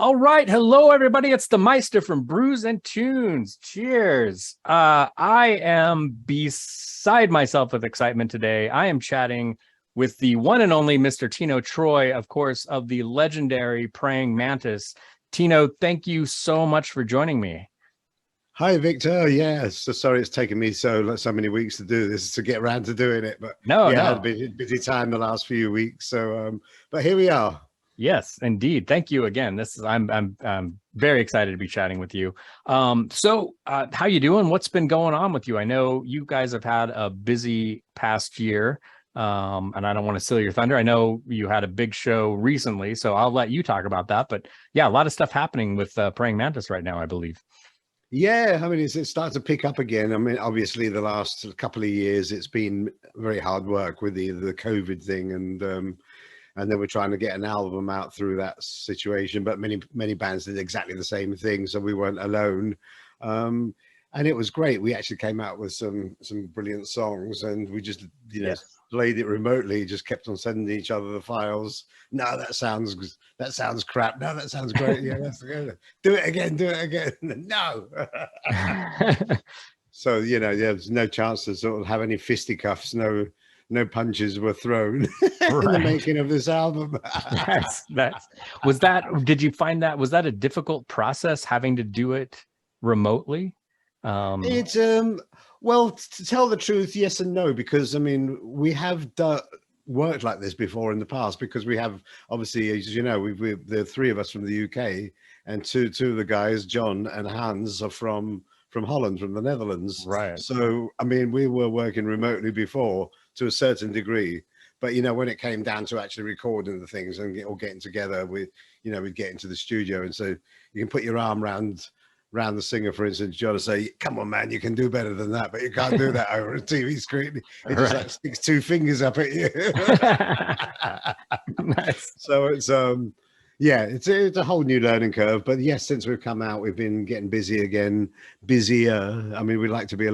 All right. Hello, everybody. It's the Meista from Brews and Tunes. Cheers. I am beside myself with excitement today. I am chatting with the one and only Mr. Tino Troy, of course, of the legendary Praying Mantis. Tino, thank you so much for joining me. Hi, Victor. Yeah, so sorry it's taken me so many weeks to do this, to get around to doing it. But No. I had a busy time the last few weeks. So, but here we are. Yes, indeed. Thank you again. I'm very excited to be chatting with you. How you doing? What's been going on with you? I know you guys have had a busy past year, and I don't want to steal your thunder. I know you had a big show recently, so I'll let you talk about that. But yeah, a lot of stuff happening with Praying Mantis right now, I believe. Yeah, I mean, it's starting to pick up again. I mean, obviously, the last couple of years, it's been very hard work with the COVID thing, and then we're trying to get an album out through that situation. But many bands did exactly the same thing, so we weren't alone. And it was great. We actually came out with some brilliant songs, and we just played it remotely. Just kept on sending each other the files. No, that sounds crap. No, that sounds great. Yeah, that's good. Do it again. No. So there's no chance to sort of have any fisticuffs. No punches were thrown in the making of this album. Did you find that, was that a difficult process having to do it remotely? It's well, to tell the truth, yes and no, because I mean, we have worked like this before in the past, because we have, obviously, as you know, the three of us from the UK, and two of the guys, John and Hans, are from Holland, from the Netherlands. Right. So I mean, we were working remotely before to a certain degree, but when it came down to actually recording the things and getting together, we'd get into the studio, and so you can put your arm around the singer, for instance, John, and say, "Come on, man, you can do better than that," but you can't do that over a TV screen. It just like sticks two fingers up at you. Nice. So it's it's a whole new learning curve. But yes, since we've come out, we've been getting busier. I mean, we'd like to be a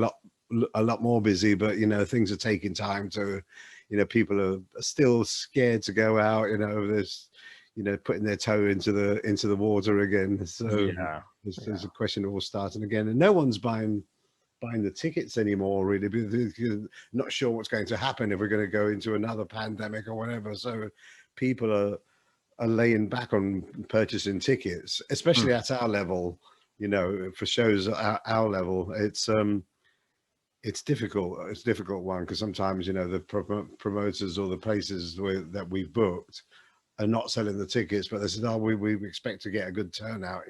lot more busy, but things are taking time to, people are still scared to go out. There's putting their toe into the water again. So there's a question of all starting again, and no one's buying the tickets anymore, really, because not sure what's going to happen, if we're going to go into another pandemic or whatever. So people are laying back on purchasing tickets, especially at our level. For shows at our level, it's difficult. It's a difficult one, because sometimes the promoters or the places that we've booked are not selling the tickets, but they said, "Oh, we expect to get a good turnout,"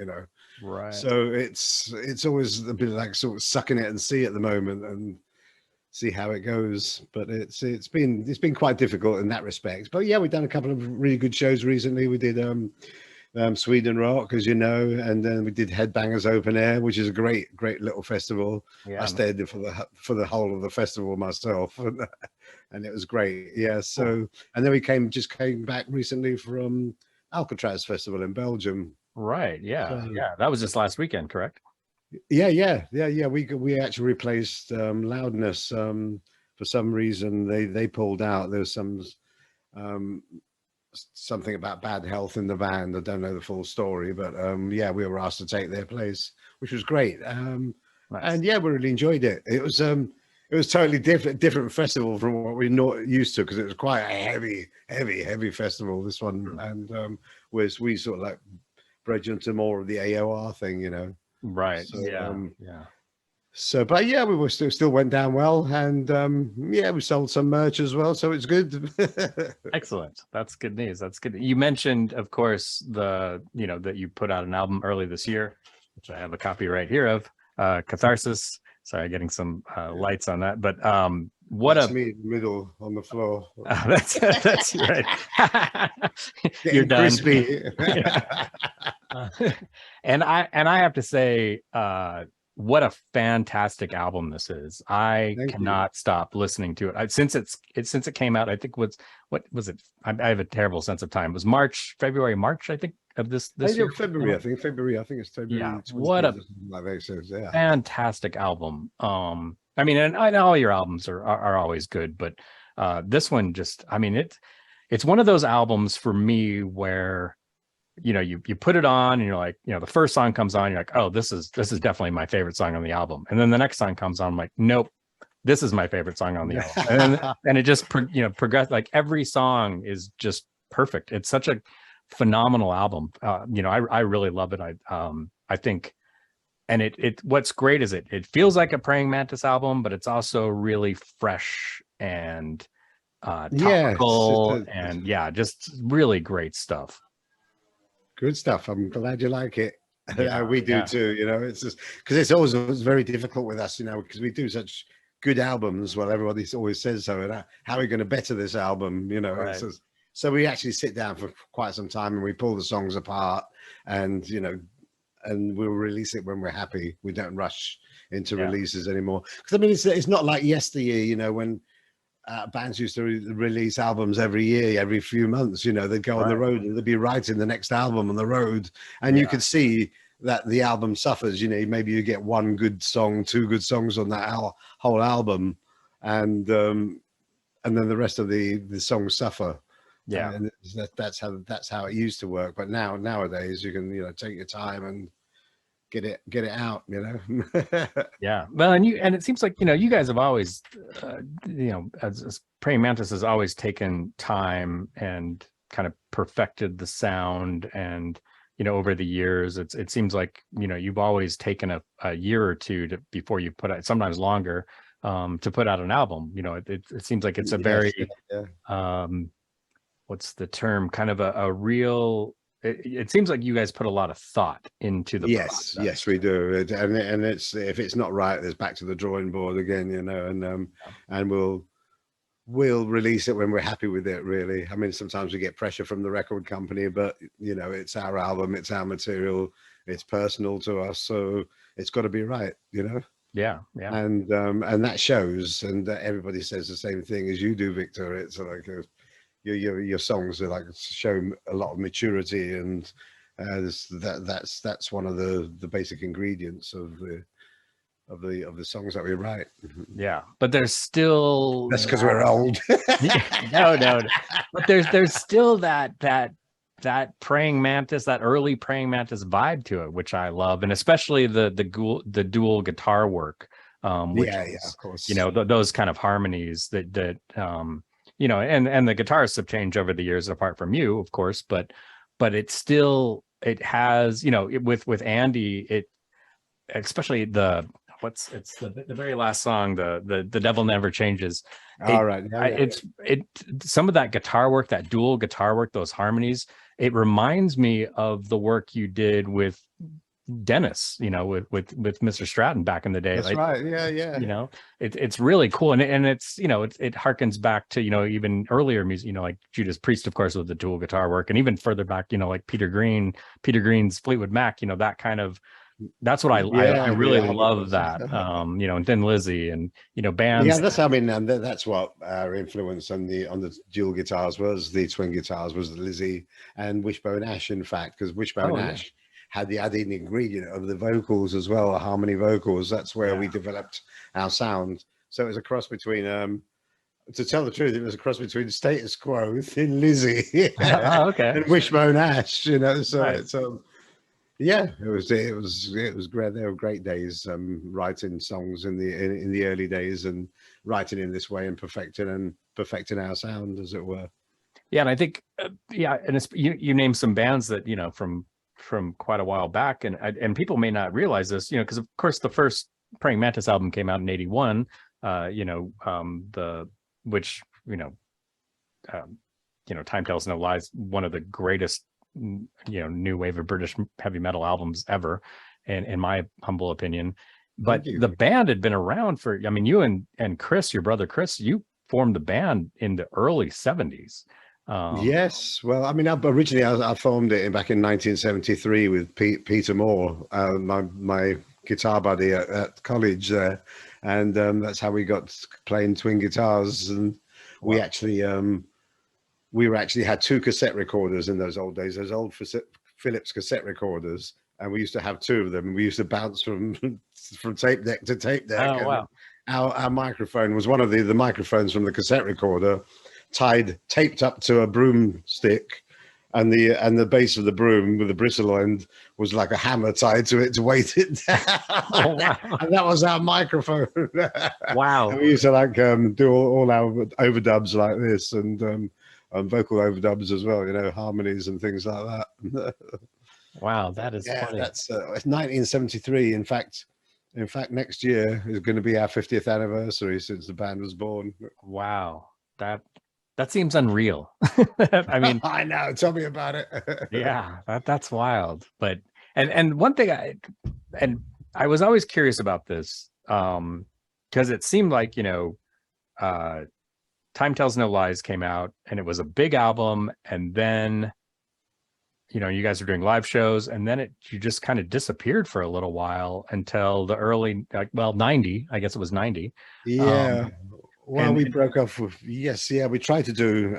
Right. So it's always a bit like sort of sucking it and see at the moment and see how it goes. But it's been quite difficult in that respect. But yeah, we've done a couple of really good shows recently. We did Sweden Rock, as you know, and then we did Headbangers Open Air, which is a great little festival. I stayed there for the whole of the festival myself, and it was great. Yeah. So and then we came back recently from Alcatraz Festival in Belgium. Right. Yeah. So, that was just last weekend, correct? Yeah. We actually replaced Loudness. For some reason they pulled out. There's something about bad health in the band. I don't know the full story, but we were asked to take their place, which was great. Nice. And we really enjoyed it. It was totally different festival from what we're not used to, because it was quite a heavy festival, this one. And whereas we sort of like bridge into more of the AOR thing, Right. So, So, but we still went down well, and we sold some merch as well, so it's good. Excellent. That's good news. That's good. You mentioned, of course, that you put out an album early this year, which I have a copy right here of, Katharsis. Sorry, getting some lights on that, but that's me in the middle on the floor. That's right. You're done. Crispy. And I have to say, what a fantastic album this is. I cannot stop listening to it. Since it came out, I think what was it? I have a terrible sense of time. It was February, March, I think, of this year. February. I think it's February. Yeah. What a fantastic album. I mean, and all your albums are always good, but this one just, I mean, it's one of those albums for me where you put it on and you're like, the first song comes on, you're like, oh, this is definitely my favorite song on the album. And then the next song comes on, I'm like, nope, this is my favorite song on the album. And it just progressed. Like every song is just perfect. It's such a phenomenal album. I really love it. I think, and it what's great is it feels like a Praying Mantis album, but it's also really fresh and topical, and just really great stuff. Good stuff. I'm glad you like it. We do too. It's just because it's very difficult with us, because we do such good albums. Well, everybody always says so. And how are we going to better this album? Right. So we actually sit down for quite some time and we pull the songs apart, and and we'll release it when we're happy. We don't rush into releases anymore. Because I mean, it's not like yesteryear, when bands used to release albums every year, every few months. They'd go on the road and they'd be writing the next album on the road, and you could see that the album suffers. Maybe you get one good song, two good songs on that whole album, and then the rest of the songs suffer. And that's how it used to work. But nowadays you can take your time and get it out. Well, and it seems like you guys have always as Praying Mantis has always taken time and kind of perfected the sound, and over the years it seems like you've always taken a year or two before you put out, sometimes longer, to put out an album. It seems like it's a very what's the term, kind of a real, it seems like you guys put a lot of thought into the process. Yes, we do. And it's, if it's not right, there's back to the drawing board again, and we'll release it when we're happy with it, really. I mean, sometimes we get pressure from the record company, but it's our album, it's our material, it's personal to us, so it's got to be right. And that shows, and everybody says the same thing as you do, Victor. It's like your songs are like show a lot of maturity, and that's one of the basic ingredients of the songs that we write. But there's still, that's because we're old. no, but there's still that Praying Mantis, that early Praying Mantis vibe to it, which I love, and especially the dual guitar work, which is, of course, those kind of harmonies that and the guitarists have changed over the years, apart from you, of course, but it still, it has, with Andy, especially the very last song, the Devil Never Changes. It's some of that guitar work, that dual guitar work, those harmonies, it reminds me of the work you did with Dennis, with Mr. Stratton back in the day. That's right. Yeah. It's really cool, and it's it harkens back to even earlier music, like Judas Priest, of course, with the dual guitar work, and even further back, like Peter Green's Fleetwood Mac. That kind of, that's what I really love that. And Thin Lizzy, and bands. Yeah, that's, I mean, and that's what our influence on the dual guitars was. The twin guitars was the Lizzy and Wishbone Ash, in fact, because Wishbone Ash had the added ingredient of the vocals as well, the harmony vocals. That's where we developed our sound. So it was a cross between, to tell the truth, it was a cross between Status Quo, Thin Lizzy, and Wishbone Ash. So it's it was great. They were great days, writing songs in the early days, and writing in this way, and perfecting our sound, as it were. And I think and it's, you named some bands that from quite a while back, and people may not realize this, because of course the first Praying Mantis album came out in '81, which Time Tells No Lies, one of the greatest new wave of British heavy metal albums ever, in my humble opinion. But the band had been around for, I mean, you and Chris, your brother Chris, you formed the band in the early '70s. Yes, well, I mean, originally I formed it back in 1973 with Peter Moore, my guitar buddy at college there, and that's how we got playing twin guitars. And we actually had two cassette recorders in those old days, those old Philips cassette recorders, and we used to have two of them. We used to bounce from tape deck to tape deck. Oh, wow. Our microphone was one of the microphones from the cassette recorder, taped up to a broomstick, and the base of the broom with the bristle end was like a hammer tied to it to weight it down. Oh, wow. And that was our microphone. Wow. And we used to like do all our overdubs like this, and vocal overdubs as well, you know, harmonies and things like that. Wow, that is Yeah, funny. that's it's 1973. In fact, next year is going to be our 50th anniversary since the band was born. Wow. That seems unreal. I mean, I know. Tell me about it. yeah, that's wild. But and one thing I was always curious about this, because it seemed like, you know, Time Tells No Lies came out and it was a big album, and then, you know, you guys were doing live shows, and then you just kind of disappeared for a little while until the early, well, 90, I guess it was 90. Yeah. Well, we and broke off with, yes, yeah, we tried to do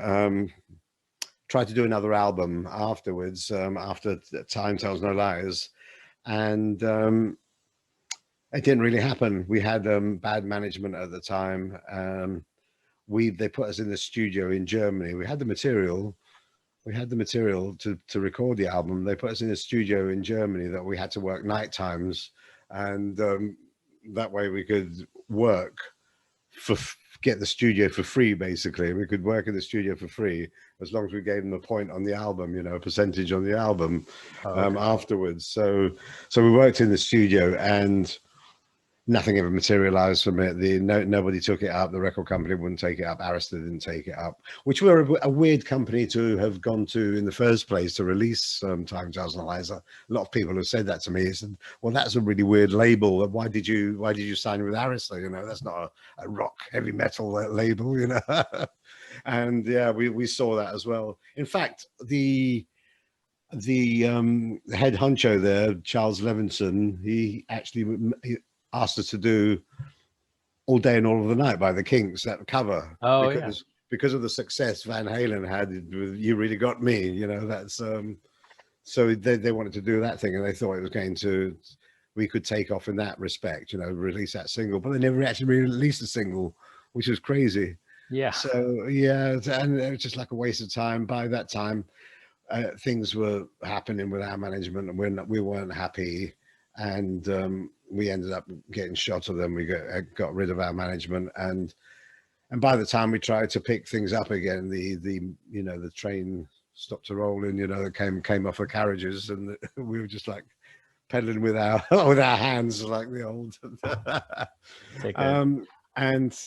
another album afterwards, after Time Tells No Lies, and it didn't really happen. We had bad management at the time. They put us in the studio in Germany. We had the material to record the album. They put us in a studio in Germany that we had to work night times, and that way we could work get the studio for free. Basically, we could work in the studio for free as long as we gave them a point on the album, you know, a percentage on the album. Afterwards. So we worked in the studio, and nothing ever materialized from it. Nobody took it up. The record company wouldn't take it up. Arista didn't take it up, which were a weird company to have gone to in the first place to release Time Tells No Lies. A lot of people have said that to me. Said, well, that's a really weird label. Why did you sign with Arista? You know, that's not a rock heavy metal label, you know. And yeah, we saw that as well. In fact, the head honcho there, Charles Levinson, he asked us to do All Day and All of the Night by the Kinks, that cover. Oh, because of the success Van Halen had with You Really Got Me, you know. That's so they wanted to do that thing, and they thought it was we could take off in that respect, you know, release that single, but they never actually released a single, which was crazy. yeah. So yeah, and it was just like a waste of time. By that time, things were happening with our management, and we weren't happy, and we ended up getting shot of them. We got rid of our management, and by the time we tried to pick things up again, the train stopped rolling. You know, came off the carriages, and we were just like pedaling with our hands like the old. And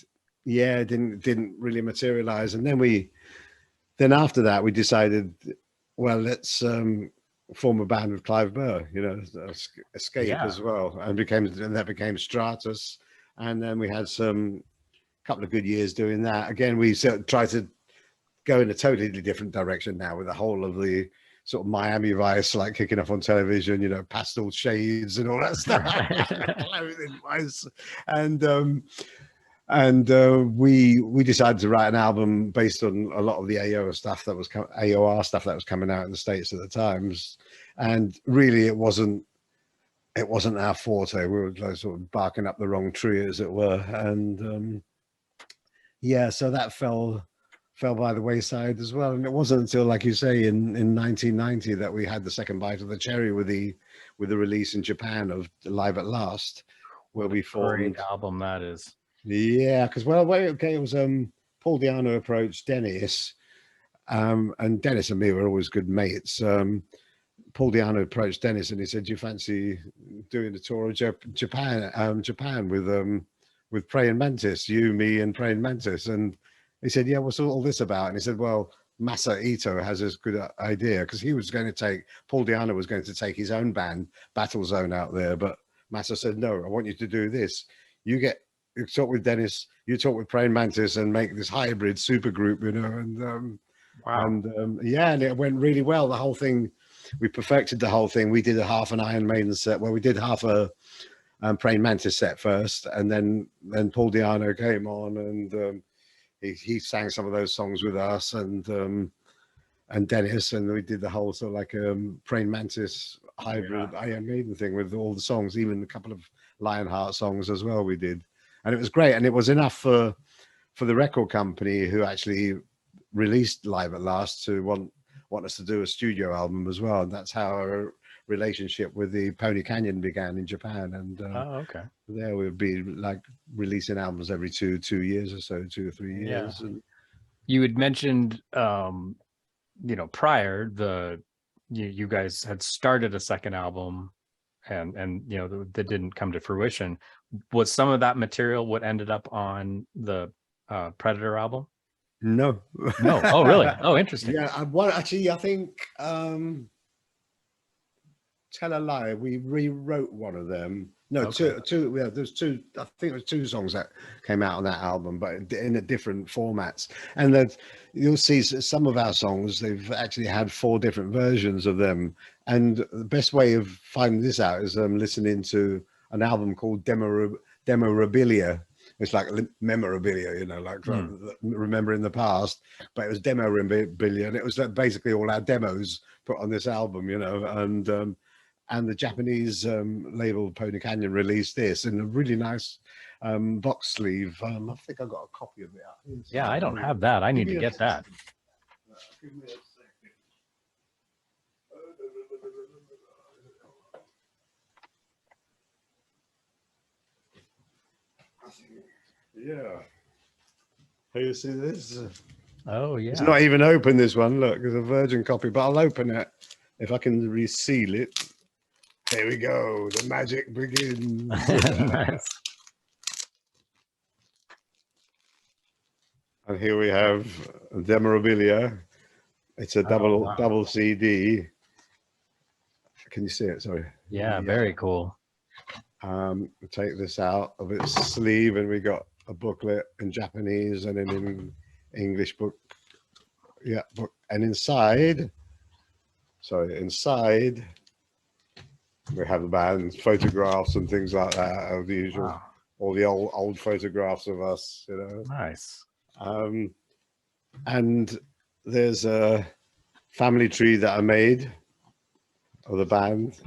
yeah, it didn't really materialize. And then after that, we decided, well, let's form a band with Clive Burr, you know, Escape as well, and that became Stratus, and then we had couple of good years doing that. Again, we tried to go in a totally different direction now, with the whole of the sort of Miami Vice like kicking off on television, you know, pastel shades and all that stuff. And we decided to write an album based on a lot of the AOR stuff that was coming out in the States at the times, and really it wasn't our forte. We were like sort of barking up the wrong tree, as it were, and yeah, so that fell by the wayside as well. And it wasn't until, like you say, in 1990 that we had the second bite of the cherry with the release in Japan of Live at Last, where we formed. Great album that is. Yeah, because it was Paul Di'Anno approached Dennis, and Dennis and me were always good mates. Paul Di'Anno approached Dennis and he said, "Do you fancy doing a tour of Japan with Praying Mantis, you, me, and Praying Mantis?" And he said, "Yeah, what's all this about?" And he said, "Well, Masa Ito has this good idea," because Paul Di'Anno was going to take his own band, Battle Zone, out there, but Masa said, "No, I want you to do this. You talk with Dennis, you talk with Praying Mantis, and make this hybrid super group, you know." And wow. And yeah, and it went really well. The whole thing, we perfected the whole thing. We did a half an Iron Maiden set. Well, we did half a Praying Mantis set first, and then Paul Di'Anno came on, and he sang some of those songs with us, and Dennis, and we did the whole sort of like Praying Mantis hybrid Iron Maiden thing with all the songs, even a couple of Lionheart songs as well. We did, and it was great, and it was enough for the record company, who actually released Live at Last, to want want us to do a studio album as well. And that's how our relationship with the Pony Canyon began in Japan. And Oh, okay. there we'd be like releasing albums every two years or so, 2 or 3 years. Yeah. And You had mentioned, you know, prior you guys had started a second album, and you know that didn't come to fruition. Was some of that material what ended up on the Predator album? no. No. Oh, really? Oh, interesting. Yeah, I think tell a lie, we rewrote one of them. No, Okay. two. Yeah, there's two. I think there's 2 songs that came out on that album, but in a different formats. And that you'll see some of our songs, they've actually had 4 different versions of them. And the best way of finding this out is listening to an album called Demorabilia. It's like memorabilia, you know, like remembering the past, but it was Demorabilia, and it was basically all our demos put on this album, you know. And the Japanese label Pony Canyon released this in a really nice box sleeve. I think I got a copy of it. Yeah, I don't have that. I need to get that. Give me a second. Yeah. Hey, you see this? Oh, yeah. It's not even open, this one. Look, it's a virgin copy, but I'll open it if I can reseal it. There we go. The magic begins. Nice. And here we have Demorabilia. It's a double CD. Can you see it? Sorry. Yeah, very cool. Take this out of its sleeve, and we got a booklet in Japanese and in English book. Yeah, book. And inside we have the band photographs and things like that of the usual. Wow. All the old photographs of us, you know. Nice. And there's a family tree that I made of the band,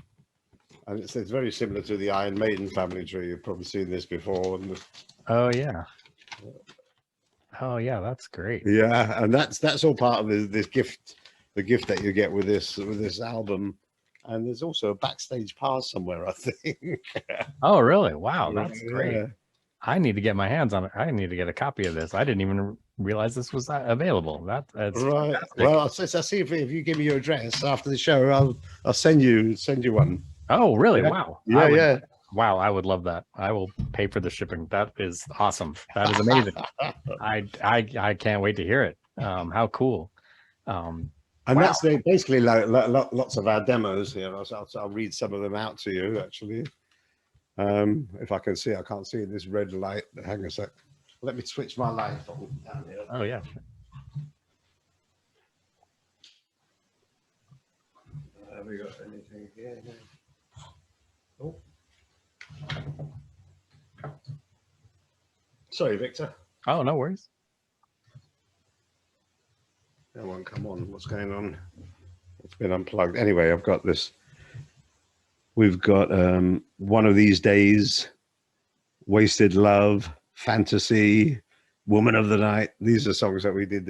and it's very similar to the Iron Maiden family tree. You've probably seen this before. Oh, yeah. Oh, yeah, that's great. Yeah, and that's all part of this gift, the gift that you get with this album. And there's also a backstage pass somewhere, I think. Oh, really? Wow, that's great. Yeah. I need to get my hands on it. I need to get a copy of this. I didn't even realize this was available. That's Right. fantastic. Well, I'll see if you give me your address after the show, I'll send you one. Oh, really? Yeah. Wow. Yeah. Wow, I would love that. I will pay for the shipping. That is awesome. That is amazing. I can't wait to hear it. How cool. And Wow. that's basically like lots of our demos here. I'll read some of them out to you, actually. If I can see, I can't see this red light. Hang on a sec. Let me switch my light on down here. Oh, yeah. Have we got anything here? Oh. Sorry, Victor. Oh, no worries. Come on, come on. What's going on? It's been unplugged. Anyway, I've got this. We've got One of These Days, Wasted Love, Fantasy, Woman of the Night. These are songs that we did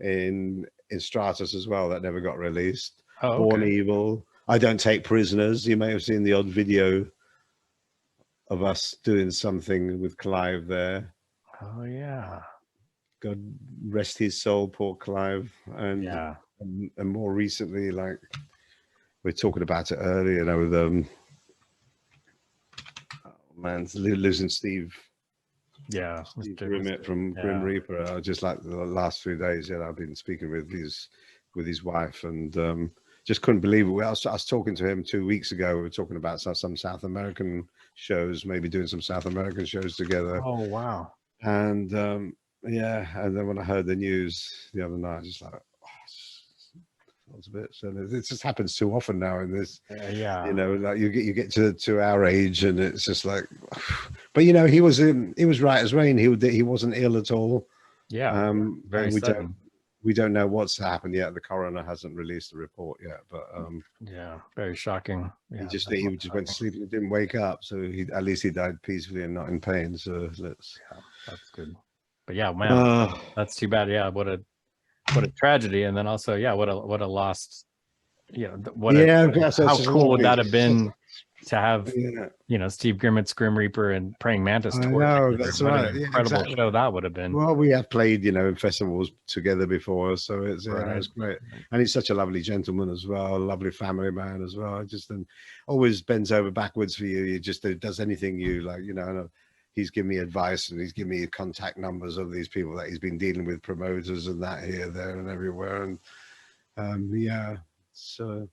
in Stratus as well that never got released. Oh, Born okay. Evil, I Don't Take Prisoners. You may have seen the odd video of us doing something with Clive there. Oh, yeah. God rest his soul, poor Clive. And Yeah. and more recently, like we were talking about it earlier, you know, with losing Steve Yeah. Grimmett from Grim Reaper. Just like the last few days, yeah, I've been speaking with his wife, and just couldn't believe it. I was talking to him 2 weeks ago. We were talking about some South American shows, maybe doing some South American shows together. Oh, wow. And yeah, and then when I heard the news the other night, just like, I was a bit. So it just happens too often now in this. Yeah. You know, like you get to our age, and it's just like. But you know, he was right as rain. He wasn't ill at all. Yeah. Very sudden. We don't know what's happened yet. The coroner hasn't released the report yet, but yeah, very shocking. Yeah, he just went to sleep and didn't wake up. So at least he died peacefully and not in pain. So that's good. But yeah, man, that's too bad. Yeah, what a what a tragedy. And then also, yeah, what a lost, you know, how cool would that have been to have, you know, Steve Grimmett's Grim Reaper and Praying Mantis I tour know, together. that's What right. an incredible show that would have been. Well, we have played, you know, in festivals together before, so it's it's great. And he's such a lovely gentleman as well, a lovely family man as well. Just always bends over backwards for you. He just does anything you like, you know. And he's given me advice, and he's given me contact numbers of these people that he's been dealing with, promoters and that here, there, and everywhere. And yeah, so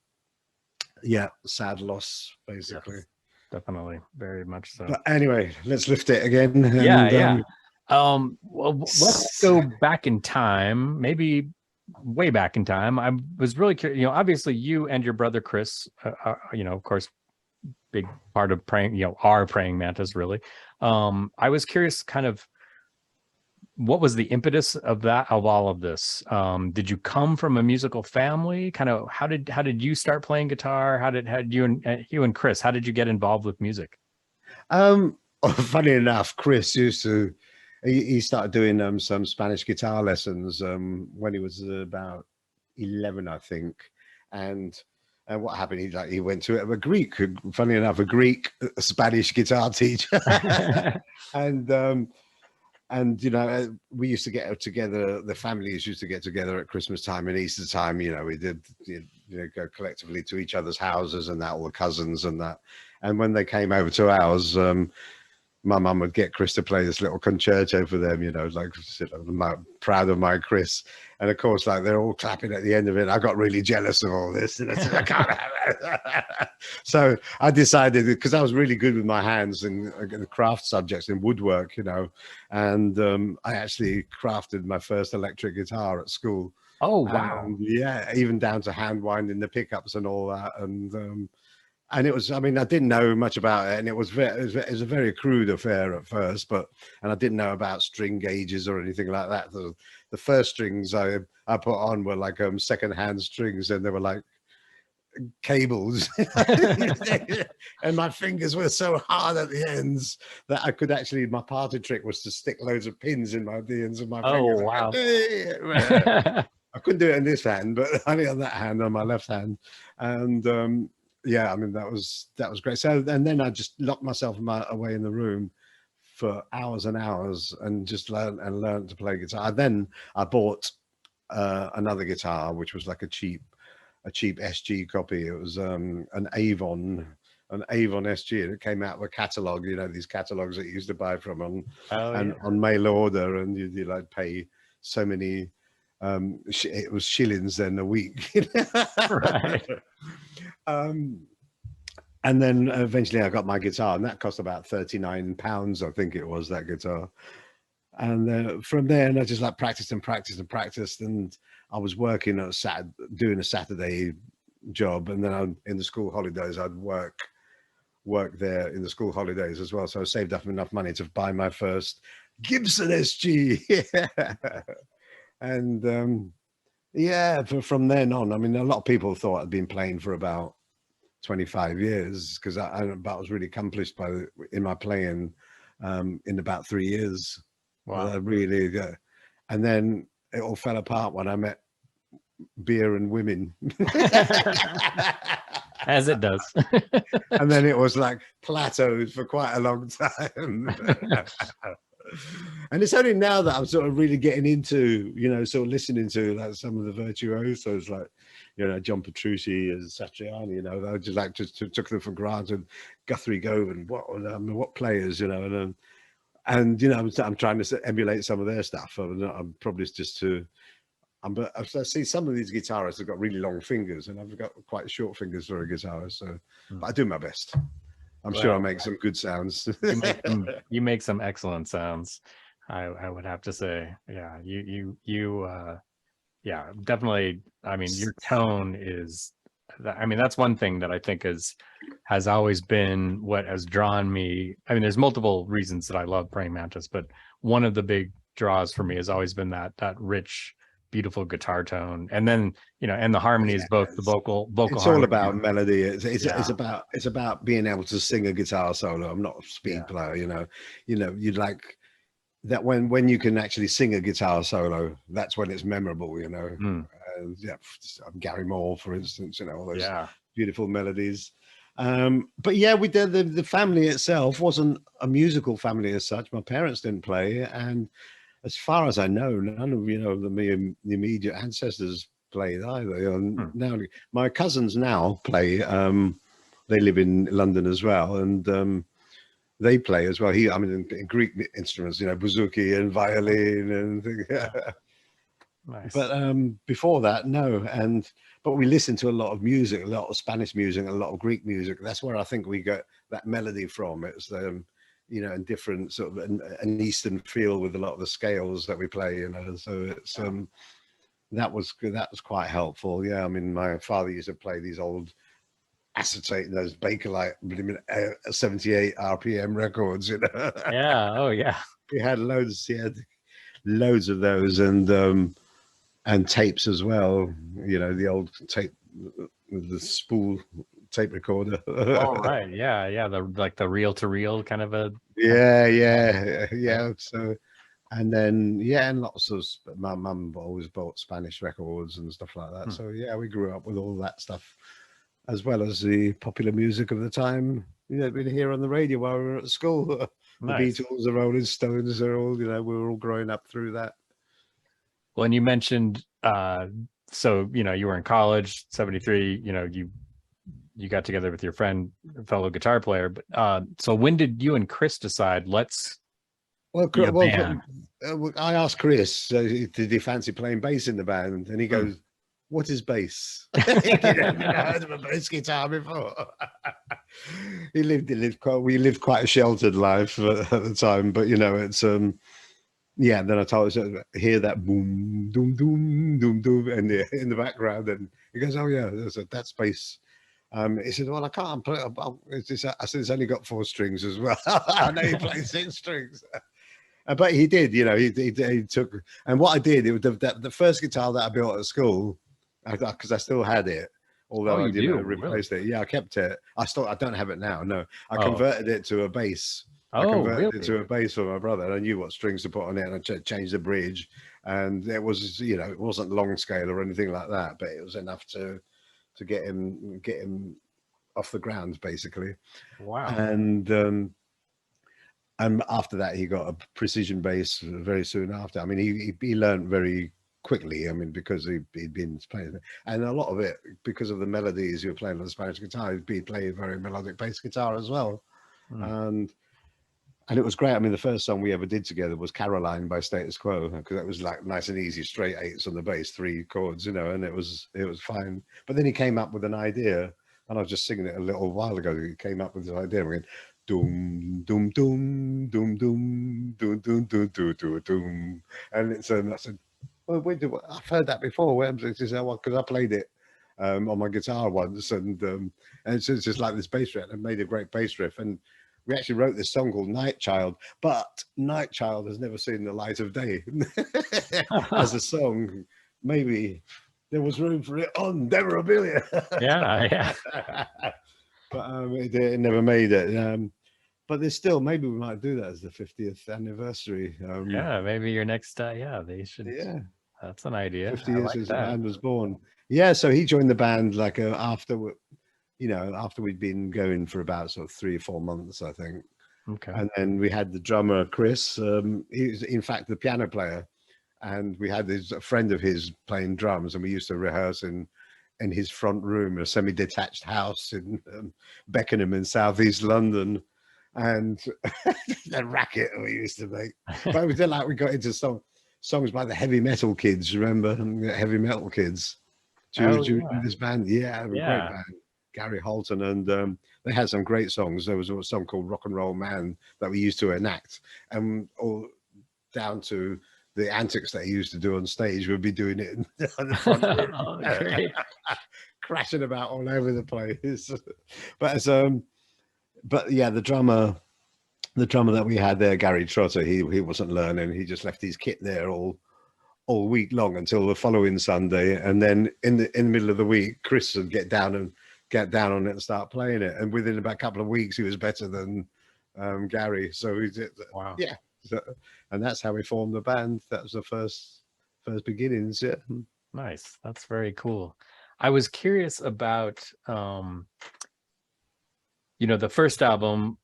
yeah, sad loss basically. Yes, definitely, very much so. But anyway, let's lift it again. Yeah. Well, let's go back in time, maybe way back in time. I was really curious, you know, obviously you and your brother Chris, you know, of course, big part of praying, you know, our Praying Mantis, really. I was curious kind of what was the impetus of all of this? Did you come from a musical family? Kind of how did you start playing guitar? How did you and Chris, how did you get involved with music? Funny enough, Chris used to, he started doing some Spanish guitar lessons when he was about 11, I think. And what happened? He went to a Greek, funny enough, a Spanish guitar teacher. And you know, we used to get together, the families used to get together at Christmas time and Easter time. You know, we did, you know, go collectively to each other's houses and that, all the cousins and that. And when they came over to ours, my mum would get Chris to play this little concerto for them, you know, like, I'm proud of my Chris. And of course, like, they're all clapping at the end of it. I got really jealous of all this, and I said, I can't have it. So I decided, because I was really good with my hands and the craft subjects in woodwork, you know, and I actually crafted my first electric guitar at school. Oh, wow. Yeah, even down to hand winding the pickups and all that. And it was, I mean, I didn't know much about it, and it was a very crude affair at first, and I didn't know about string gauges or anything like that. The first strings I put on were like second-hand strings, and they were like cables. And my fingers were so hard at the ends that I could actually, my party trick was to stick loads of pins in the ends of my fingers. Oh, wow. I couldn't do it in this hand, but only on that hand, on my left hand. And yeah, I mean, that was great. So, and then I just locked myself away in the room for hours and hours and just learned to play guitar. Then I bought another guitar, which was like a cheap SG copy. It was an Avon SG, and it came out with a catalog, you know, these catalogs that you used to buy from on mail order, and you like pay so many it was shillings then a week. Right. And then eventually I got my guitar, and that cost about £39, I think it was, that guitar. And from there, and I just like practiced, and I was working doing a Saturday job, and then in the school holidays I'd work there in the school holidays as well. So I saved up enough money to buy my first Gibson SG. And yeah, from then on, I mean, a lot of people thought I'd been playing for about 25 years, because I was really accomplished in my playing in about 3 years. Wow. Really, and then it all fell apart when I met beer and women. As it does. And then it was like plateaued for quite a long time. And it's only now that I'm sort of really getting into, you know, sort of listening to like some of the virtuosos, like, you know, John Petrucci and Satriani, you know, I just like took them for granted. Guthrie Govan, what players, you know, and you know, I'm trying to emulate some of their stuff. I'm probably just I see some of these guitarists have got really long fingers, and I've got quite short fingers for a guitarist. So, but I do my best. I'm sure I'll make some good sounds. You make some excellent sounds, I would have to say. Yeah, yeah, definitely. I mean, your tone is, I mean, that's one thing that I think has always been what has drawn me. I mean, there's multiple reasons that I love Praying Mantis, but one of the big draws for me has always been that rich, beautiful guitar tone, and then, you know, and the harmonies, both the vocal it's all about melody. It's about being able to sing a guitar solo. I'm not a speed player, you know you'd like that when you can actually sing a guitar solo, that's when it's memorable, you know. Yeah, Gary Moore, for instance, you know, all those beautiful melodies. But yeah, we did the family itself wasn't a musical family as such. My parents didn't play, and as far as I know, none of the immediate ancestors played either. Now my cousins now play. They live in London as well, and they play as well. I mean, in Greek instruments, you know, bouzouki and violin and things. Nice. But before that, no. But we listen to a lot of music, a lot of Spanish music, a lot of Greek music. That's where I think we get that melody from. It's you know, and different sort of an Eastern feel with a lot of the scales that we play. You know, so it's that was quite helpful. Yeah, I mean, my father used to play these old acetate, those Bakelite 78 RPM records. You know. Yeah. Oh yeah. He had loads. He had loads of those, and tapes as well, you know, the old tape, the spool tape recorder. Oh right, yeah, the reel to reel kind of a. Yeah. So, and then and lots of, my mum always bought Spanish records and stuff like that. So yeah, we grew up with all that stuff, as well as the popular music of the time. You know, we'd hear on the radio while we were at school. Nice. The Beatles, the Rolling Stones, are all, you know, we were all growing up through that. Well, and you mentioned, so, you know, you were in college, 73, you know, you got together with your friend, fellow guitar player, but so when did you and Chris decide, let's be a band? I asked Chris, did he fancy playing bass in the band? And he goes, what is bass? He'd never heard of a bass guitar before. We lived quite a sheltered life at the time, but you know, it's yeah. Then I told him, hear that boom, doom, doom, doom, doom, and in the background, and he goes, "Oh yeah, that's bass." He said, "Well, I can't play." I said, "It's only got 4 strings as well." I know he plays 6 strings, but he did. You know, he took. And what I did, it was the first guitar that I built at school, because I still had it. Although I didn't replace it. Yeah, I kept it. I don't have it now. No, I converted it to a bass. I converted it to a bass for my brother. And I knew what strings to put on it, and I changed the bridge. And it was, you know, it wasn't long scale or anything like that, but it was enough to get him off the ground, basically. Wow. And after that, he got a precision bass very soon after. I mean, he learned very quickly, I mean, because he'd been playing, and a lot of it because of the melodies you were playing on the Spanish guitar. He'd played very melodic bass guitar as well, and it was great. I mean, the first song we ever did together was Caroline by Status Quo, because that was like nice and easy, straight 8s on the bass, 3 chords, you know, and it was fine. But then he came up with an idea, and I was just singing it a little while ago. He came up with this idea, and we went, doom, doom, doom, doom, doom, doom, doom, doom, doom, doom, doom, and I said, well, I've heard that before. He says, well, because I played it on my guitar once, and it's just like this bass riff, and made a great bass riff. And we actually wrote this song called Night Child, but Night Child has never seen the light of day as a song. Maybe there was room for it on memorabilia. Yeah. But it never made it. But there's still, maybe we might do that as the 50th anniversary. Yeah, maybe your next, they should. Yeah. That's an idea. 50 years since the band was born. Yeah, so he joined the band like after we'd been going for about sort of 3 or 4 months, I think. Okay. And then we had the drummer Chris. He was in fact the piano player, and we had a friend of his playing drums, and we used to rehearse in his front room, a semi-detached house in Beckenham in southeast London. And the racket we used to make. But it was like we got into songs by the Heavy Metal Kids, remember? Heavy Metal Kids. Do you know this band? Yeah, a great band. Gary Holton, and they had some great songs. There was a song called Rock and Roll Man that we used to enact, and all down to the antics that he used to do on stage. We'd be doing it in the front room, crashing about all over the place. But yeah, the drummer that we had there, Gary Trotter, he wasn't learning. He just left his kit there all week long until the following Sunday, and then in the middle of the week, Chris would get down on it and start playing it. And within about a couple of weeks, he was better than Gary. So he did. Wow. Yeah. And that's how we formed the band. That was the first beginnings. Yeah. Nice. That's very cool. I was curious about, the first album,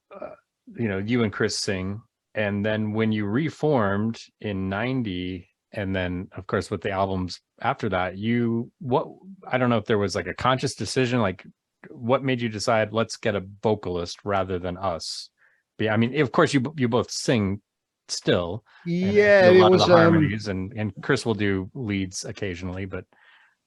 you and Chris sing, and then when you reformed in 90, and then of course with the albums after that, I don't know if there was like a conscious decision, like what made you decide let's get a vocalist rather than us? I mean, of course you both sing still, and Yeah, do a it lot of was. the harmonies, and Chris will do leads occasionally, but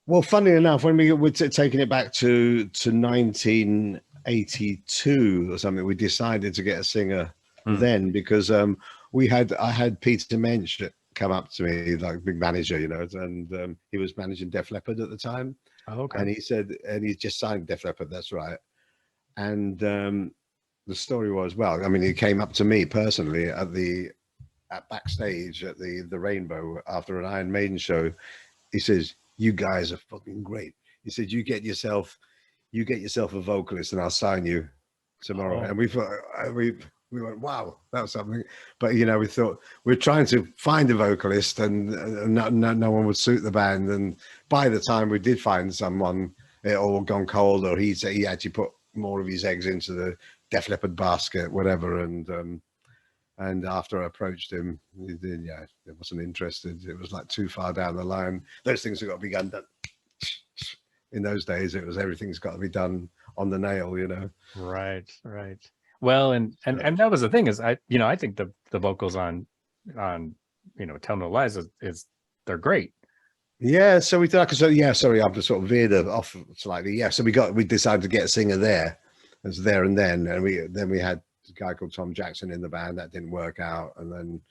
Well, funny enough, when we were taking it back to 1982 or something, we decided to get a singer then, because I had Peter Mensch come up to me, like big manager, and he was managing Def Leppard at the time. Oh, okay. And he said, and he just signed Def Leppard, that's right. And the story was, well, I mean, he came up to me personally at backstage at the Rainbow after an Iron Maiden show. He says, "You guys are fucking great." He said, "You get yourself a vocalist, and I'll sign you tomorrow." And we thought, we went, "Wow, that was something." But we thought we're trying to find a vocalist, and no one would suit the band. And by the time we did find someone, it all gone cold, or he actually put more of his eggs into the Def Leppard basket, whatever. And after I approached him, he wasn't interested. It was like too far down the line. Those things have got to be done. In those days, it was everything's got to be done on the nail, Right. Well, and that was the thing, is I think the vocals on Tell No Lies is they're great. Yeah, so we thought, sorry, I've just sort of veered off slightly. Yeah, so we decided to get a singer there. It was there and then we had a guy called Tom Jackson in the band. That didn't work out, and then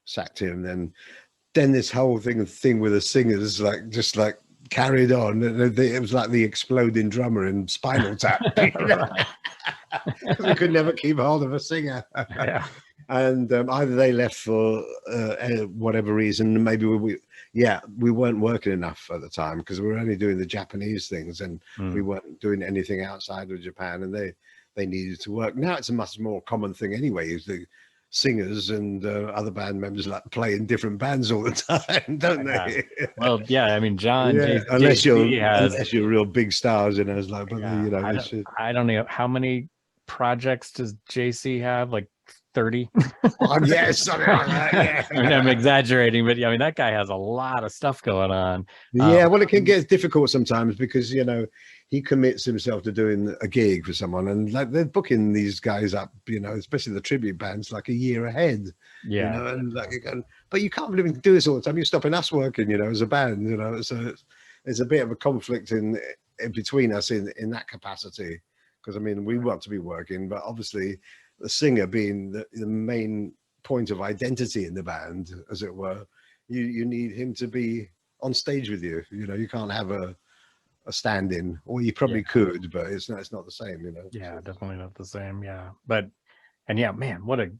sacked him. Then this whole thing with the singers just carried on. It was like the exploding drummer in Spinal Tap. We could never keep hold of a singer. Yeah. And either they left for whatever reason. Maybe we weren't working enough at the time, because we were only doing the Japanese things, and we weren't doing anything outside of Japan, and they needed to work. Now it's a much more common thing anyway. The singers and other band members like play in different bands all the time, don't they? Well, yeah. I mean, John, unless you're real big stars, it's like, but I don't know how many projects does JC have, like 30. Yes, something like that. Yeah. I mean, I'm exaggerating, but I mean, that guy has a lot of stuff going on. Yeah, well, it can get difficult sometimes, because he commits himself to doing a gig for someone, and like they're booking these guys up, especially the tribute bands, like a year ahead. Yeah. And but you can't really do this all the time. You're stopping us working, as a band, so there's a bit of a conflict in between us in that capacity, because I mean, we want to be working, but obviously the singer being the main point of identity in the band, as it were, you need him to be on stage with you. You can't have a stand-in, or you probably could, but it's not the same. Yeah, definitely not the same. Yeah, man, what a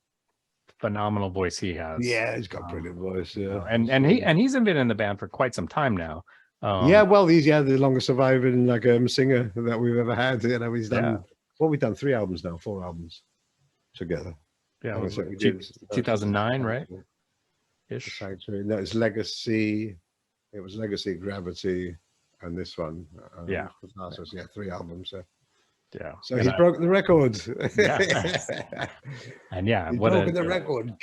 phenomenal voice he has. Yeah, he's got a brilliant voice. Yeah, and he's been in the band for quite some time now. Well, he's the longest surviving singer that we've ever had. He's done we've done 4 albums together. Yeah, it was 2009, right? Ish. No, it's Legacy. It was Legacy, Gravity, and this one. Katharsis, 3 albums. Yeah. So he's broken the record. Yeah. And he's broken the record.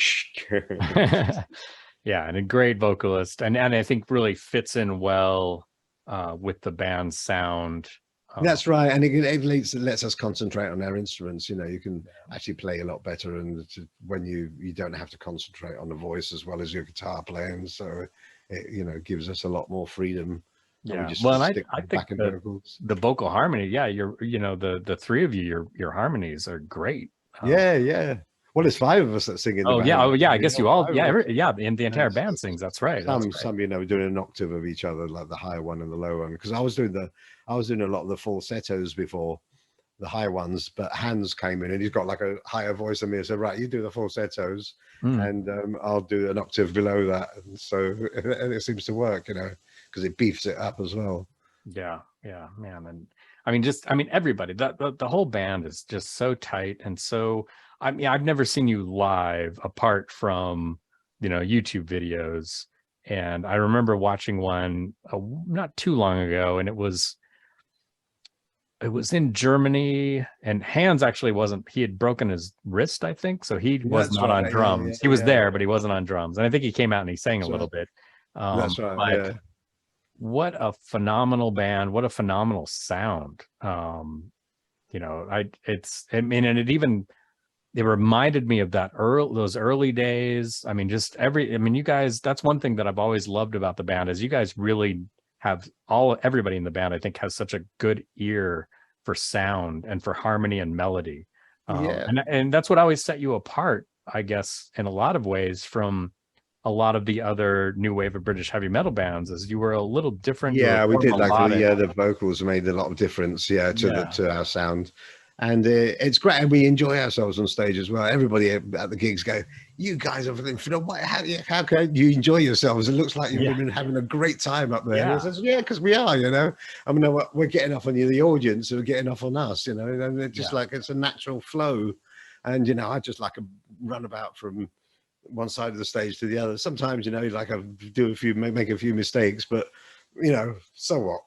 Yeah, and a great vocalist, and I think really fits in well with the band's sound. That's right, and it lets us concentrate on our instruments. You can actually play a lot better, and when you don't have to concentrate on the voice as well as your guitar playing, so it gives us a lot more freedom. Yeah, well, and I think the vocal harmony, the 3 of you, your harmonies are great. Yeah. Well, there's 5 of us that sing in the band. I guess you all, and the entire band sings. That's right. Some doing an octave of each other, like the higher one and the lower one. Because I was doing a lot of the falsettos before, the high ones, but Hans came in and he's got like a higher voice than me. So right, you do the falsettos, and I'll do an octave below that. And so it seems to work, because it beefs it up as well. Yeah, man. And I mean, everybody, the whole band is just so tight, and so. I mean, I've never seen you live apart from YouTube videos. And I remember watching one not too long ago, and it was in Germany, and Hans actually wasn't, he had broken his wrist, I think. So he was That's not on right. drums. He was there, but he wasn't on drums. And I think he came out and he sang a little bit. That's right. But Yeah. what a phenomenal band, what a phenomenal sound. And it reminded me of those early days. I mean, you guys, that's one thing that I've always loved about the band is you guys really have everybody in the band, I think, has such a good ear for sound and for harmony and melody. And that's what always set you apart, I guess, in a lot of ways from a lot of the other new wave of British heavy metal bands, is you were a little different. Yeah, we did melodic. the vocals made a lot of difference, to our sound. And it's great, and we enjoy ourselves on stage as well. Everybody at the gigs go, "You guys are how can you enjoy yourselves? It looks like you've been having a great time up there." And I says, "Yeah, because we are, I mean, we're getting off on you, the audience, are getting off on us, and it's just like it's a natural flow." And I just like a runabout from one side of the stage to the other. Sometimes, like I make a few mistakes, but so what?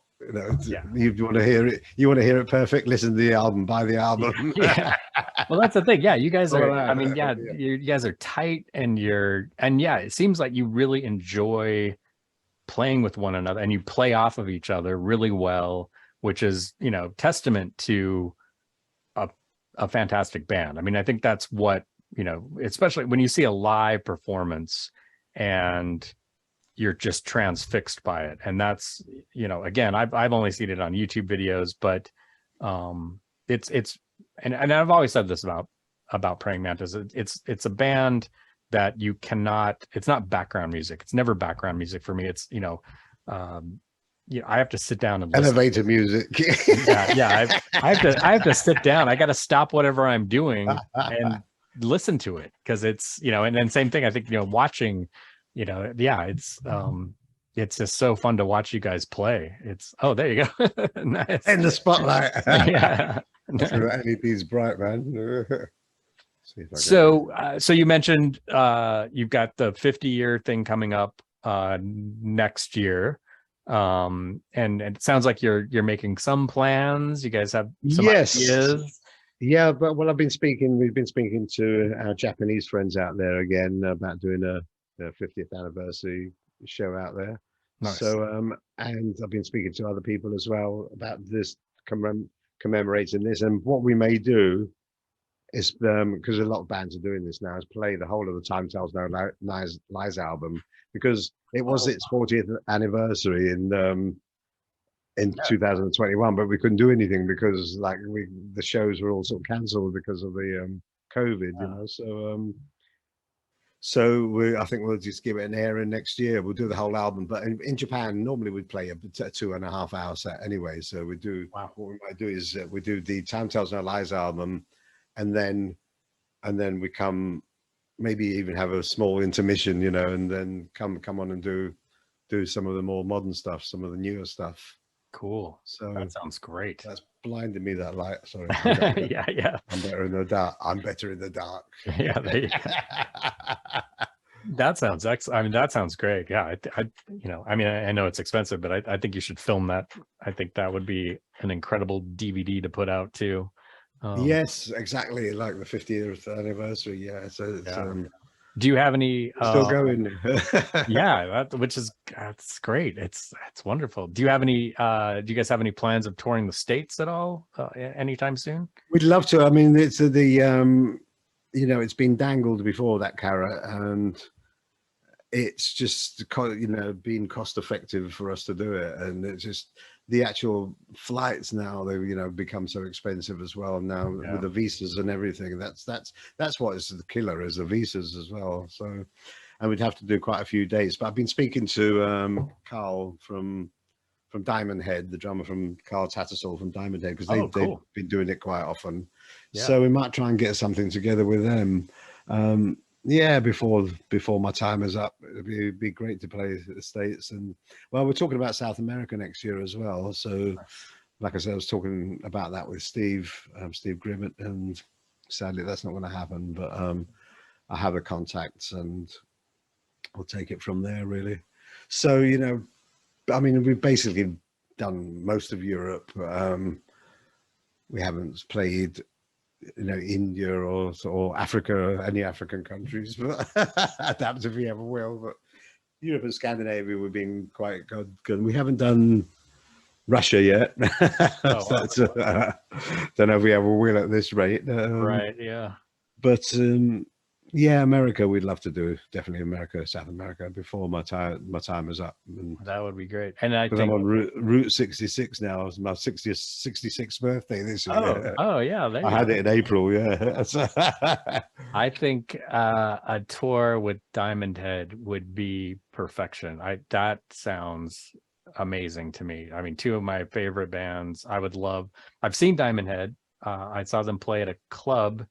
You want to hear it. You want to hear it perfect. Listen to the album. Buy the album. Yeah. Well, that's the thing. Yeah, you guys are. I mean, you guys are tight, and it seems like you really enjoy playing with one another, and you play off of each other really well, which is testament to a fantastic band. I mean, I think that's what especially when you see a live performance and you're just transfixed by it. And that's, again, I've only seen it on YouTube videos, but and I've always said this about Praying Mantis. It's a band that you cannot, it's not background music. It's never background music for me. It's, I have to sit down and listen. Elevator music. I have to sit down. I got to stop whatever I'm doing and listen to it, because it's, and then same thing, I think, watching, it's just so fun to watch you guys play. There you go. Nice. In the spotlight. Yeah. LED's bright, man. So you mentioned you've got the 50-year thing coming up next year. And it sounds like you're making some plans. You guys have some ideas. Yeah, but we've been speaking to our Japanese friends out there again about doing a 50th anniversary show out there. Nice. So and I've been speaking to other people as well about this, commemorating this. And what we may do is, because a lot of bands are doing this now, is play the whole of the Time Tells No Lies album, because it was its 40th anniversary in 2021, but we couldn't do anything because the shows were all sort of cancelled because of the COVID. So I think we'll just give it an airing next year. We'll do the whole album, but in Japan normally we'd play a 2.5 hour set anyway. So we do. Wow. What we might do is we do the Time Tells No Lies album, and then we come, maybe even have a small intermission, and then come on and do some of the more modern stuff, some of the newer stuff. Cool. So that sounds great. That's blinding me, that light. Sorry. Yeah. I'm better in the dark. Yeah. That sounds excellent. I mean, that sounds great. Yeah. I know it's expensive, but I think you should film that. I think that would be an incredible DVD to put out too. Yes, exactly. Like the 50th anniversary. Yeah. So it's, do you have any still going? That's great. It's wonderful. Do you have any do you guys have any plans of touring the States at all anytime soon? We'd love to. I mean, it's it's been dangled before, that carrot, and it's just being cost effective for us to do it. And it's just the actual flights now, they've become so expensive as well now with the visas and everything. That's what is the killer, is the visas as well. So, and we'd have to do quite a few dates. But I've been speaking to Carl from Diamond Head, the drummer from Katharsis from Diamond Head, because they've been doing it quite often. So we might try and get something together with them. Before my time is up. It'd be great to play the States. And we're talking about South America next year as well. So like I said, I was talking about that with Steve Grimmett, and sadly that's not going to happen, but I have the contacts, and we'll take it from there, really. So, you know, I mean, we've basically done most of Europe. We haven't played, you know, India or Africa, any African countries, but perhaps if we ever will. But Europe and Scandinavia, we've been quite good. We haven't done Russia yet. Oh, wow. So, don't know if we ever will at this rate. Right, yeah. But yeah, America, we'd love to do. Definitely America, South America, before my time is up. And That would be great. And I I'm think, on Route 66 now. It's my 66th birthday this year. oh yeah, there I you had go. it in April, yeah. I think a tour with Diamond Head would be perfection. That sounds amazing to me. I mean, two of my favorite bands. I would love. I've seen Diamond Head. I saw them play at a club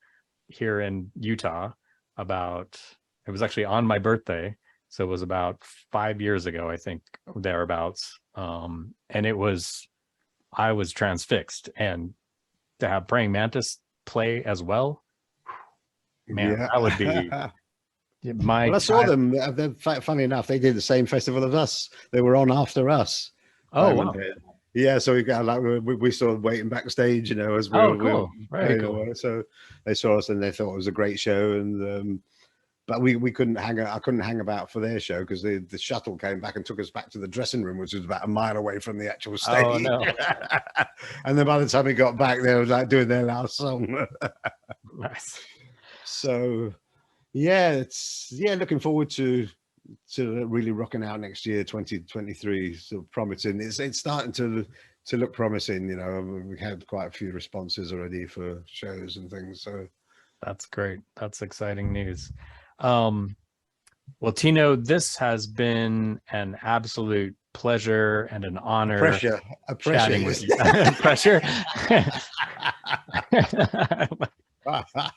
here in Utah. It was actually on my birthday, so it was about 5 years ago, I think, thereabouts. And I was transfixed, and to have Praying Mantis play as well, man, Yeah. that would be my. Well, I saw them. Funny enough, they did the same festival as us. They were on after us. Oh Diamond wow! Head. Yeah, so we got like we saw them waiting backstage, you know, as we Oh, were, cool! Very cool. So they saw us and they thought it was a great show, and but we couldn't hang. I couldn't hang about for their show because the shuttle came back and took us back to the dressing room, which was about a mile away from the actual stage. Oh no! And then by the time we got back, they were like doing their last song. Nice. So yeah, looking forward to really rocking out next year, 2023. So promising. It's starting to look promising. You know, we had quite a few responses already for shows and things. So That's great. That's exciting news. Well, Tino, this has been an absolute pleasure and an honor pressure. chatting with you. Pressure.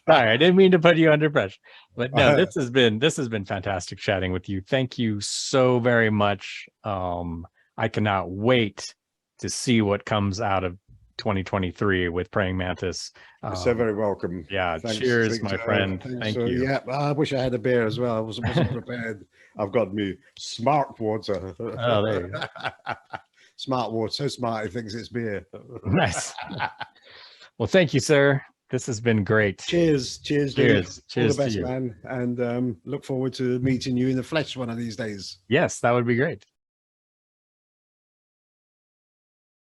Sorry, I didn't mean to put you under pressure, but no, this has been fantastic chatting with you. Thank you so very much. I cannot wait to see what comes out of 2023 with Praying Mantis. You're so very welcome. Yeah, cheers, my friend. Thank you. Yeah, I wish I had a beer as well. I wasn't prepared. I've got me smart water. Oh, there you go. Smart water, so smart he thinks it's beer. Nice. Well, thank you, sir. This has been great. Cheers, cheers, cheers, cheers. All the best, man. And look forward to meeting you in the flesh one of these days. Yes, that would be great.